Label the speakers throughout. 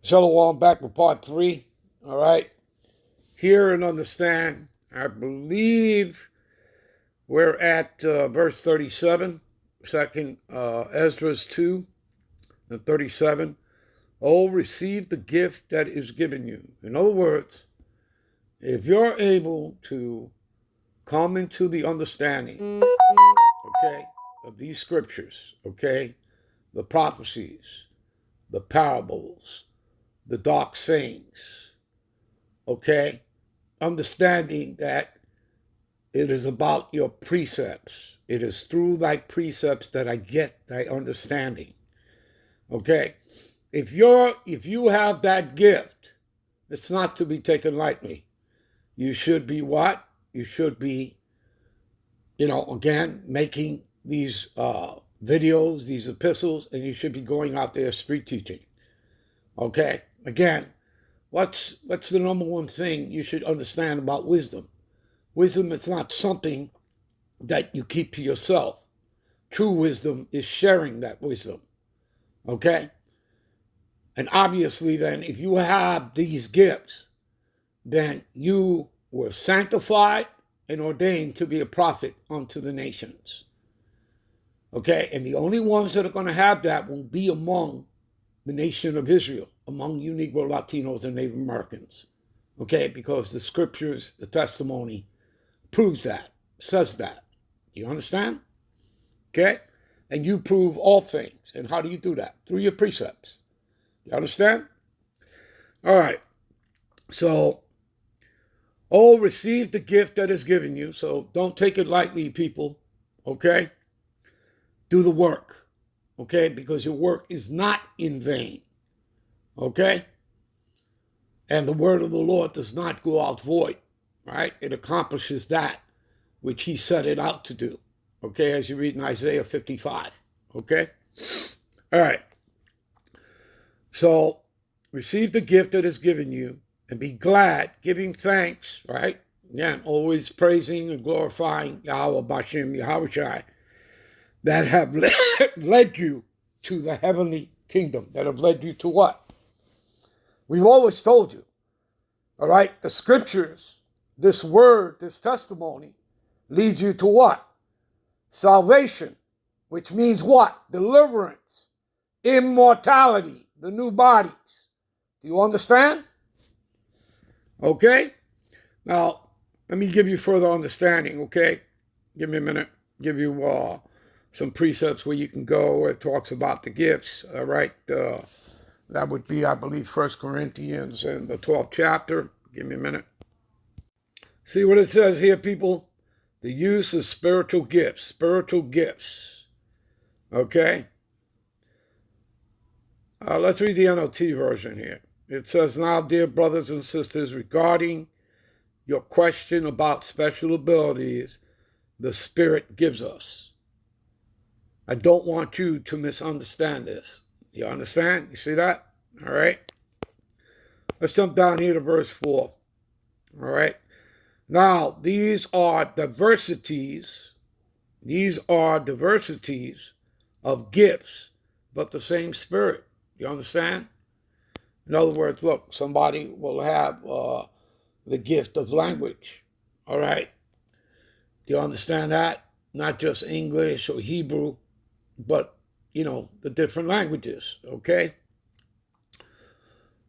Speaker 1: Shalom, back with part 3. All right. Hear and understand. I believe we're at verse 37, second Esdras 2 and 37. Oh, receive the gift that is given you. In other words, if you're able to come into the understanding, okay, of these scriptures, okay, the prophecies, the parables, the dark sayings, okay, understanding that it is about your precepts. It is through thy precepts that I get thy understanding. Okay? If you have that gift, it's not to be taken lightly. You should be what? You should be, again, making these videos, these epistles, and you should be going out there street teaching. Okay? Again, what's the number one thing you should understand about wisdom? Wisdom is not something that you keep to yourself. True wisdom is sharing that wisdom. Okay? And obviously then, if you have these gifts, then you were sanctified and ordained to be a prophet unto the nations. Okay? And the only ones that are going to have that will be among the nation of Israel, among you Negro, Latinos, and Native Americans. Okay? Because the scriptures, the testimony, proves that, says that. You understand? Okay? And you prove all things. And how do you do that? Through your precepts. You understand? All right. So, receive the gift that is given you. So don't take it lightly, people. Okay? Do the work. Okay? Because your work is not in vain. Okay? And the word of the Lord does not go out void. Right? It accomplishes that which he set it out to do. Okay? As you read in Isaiah 55. Okay? All right. So, receive the gift that is given you and be glad, giving thanks, right? Again, always praising and glorifying Yahweh Bashem, Yahweh Shai, that have led you to the heavenly kingdom, that have led you to what? We've always told you, all right? The scriptures, this word, this testimony, leads you to what? Salvation, which means what? Deliverance, immortality, the new bodies. Do you understand? Okay? Now, let me give you further understanding, okay? Give me a minute. Give you some precepts where you can go where it talks about the gifts, all right? That would be, I believe, 1 Corinthians in the 12th chapter. Give me a minute. See what it says here, people? The use of spiritual gifts. Okay? Let's read the NLT version here. It says, now, dear brothers and sisters, regarding your question about special abilities the Spirit gives us. I don't want you to misunderstand this. You understand? You see that? All right. Let's jump down here to verse 4. All right. Now, these are diversities of gifts, but the same Spirit. You understand? In other words, look, somebody will have the gift of language. All right? Do you understand that? Not just English or Hebrew, but, the different languages. Okay?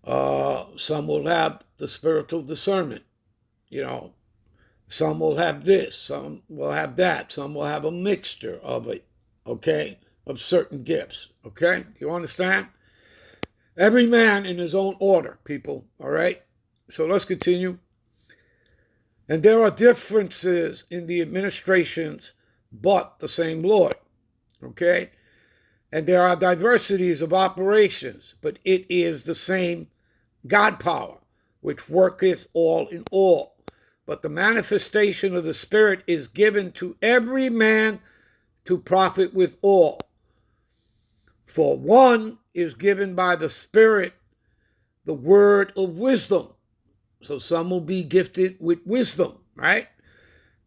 Speaker 1: Some will have the spiritual discernment. Some will have this. Some will have that. Some will have a mixture of it. Okay? Of certain gifts. Okay? Do you understand? Every man in his own order, people, all right? So let's continue. And there are differences in the administrations, but the same Lord, okay? And there are diversities of operations, but it is the same God power, which worketh all in all. But the manifestation of the Spirit is given to every man to profit with all. For one is given by the Spirit the word of wisdom. So some will be gifted with wisdom, right?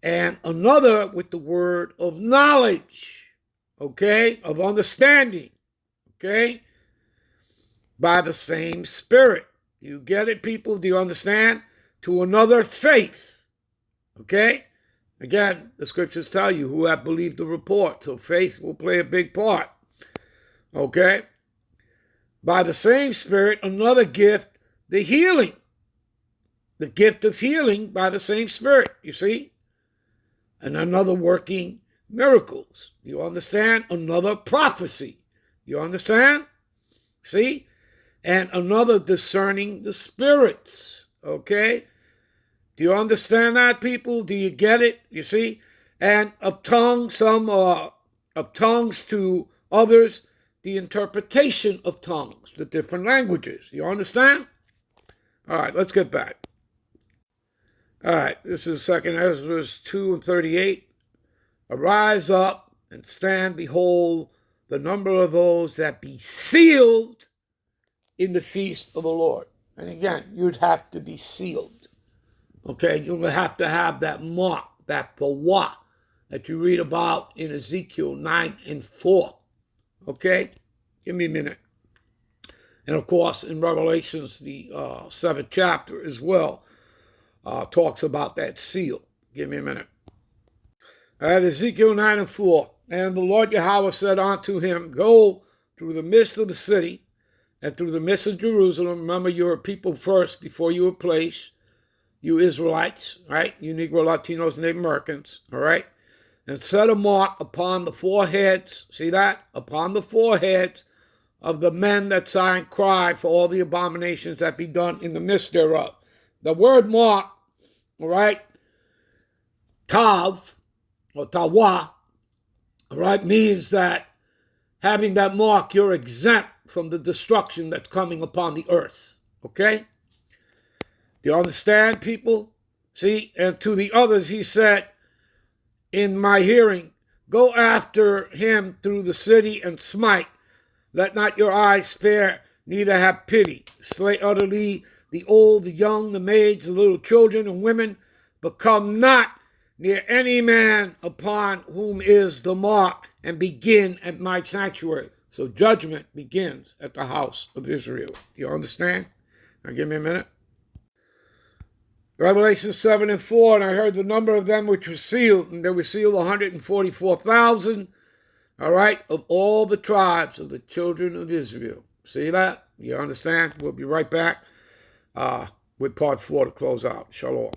Speaker 1: And another with the word of knowledge, okay? Of understanding, okay? by the same Spirit. You get it, people? Do you understand? To another faith. Okay? Again, the scriptures tell you who have believed the report. So faith will play a big part. Okay? By the same Spirit, another gift, the healing. The gift of healing by the same Spirit, you see? And another working miracles. You understand? Another prophecy. You understand? See? And another discerning the spirits. Okay? Do you understand that, people? Do you get it? You see? And of tongues, some of tongues to others, the interpretation of tongues, the different languages. You understand? All right, let's get back. All right, this is 2 Ezra 2 and 38. Arise up and stand, behold, the number of those that be sealed in the feast of the Lord. And again, you'd have to be sealed. Okay, you would have to have that mark, that pawah that you read about in Ezekiel 9 and 4. Okay, give me a minute. And of course, in Revelations, the 7th chapter as well, talks about that seal. Give me a minute. All right, Ezekiel 9 and 4. And the Lord Yahweh said unto him, go through the midst of the city and through the midst of Jerusalem. Remember, you're a people first before you were placed. You Israelites, right? You Negro, Latinos, Native Americans, all right? And set a mark upon the foreheads, see that? Upon the foreheads of the men that sigh and cry for all the abominations that be done in the midst thereof. The word mark, all right, tav, or tawa, all right, means that having that mark, you're exempt from the destruction that's coming upon the earth, okay? Do you understand, people? See, and to the others he said, in my hearing, go after him through the city and smite. Let not your eyes spare, neither have pity. Slay utterly the old, the young, the maids, the little children and women, but come not near any man upon whom is the mark, and begin at my sanctuary. So judgment begins at the house of Israel. You understand? Now give me a minute. Revelation 7 and 4, and I heard the number of them which were sealed, and they were sealed 144,000, all right, of all the tribes of the children of Israel. See that? You understand? We'll be right back with part 4 to close out. Shalom.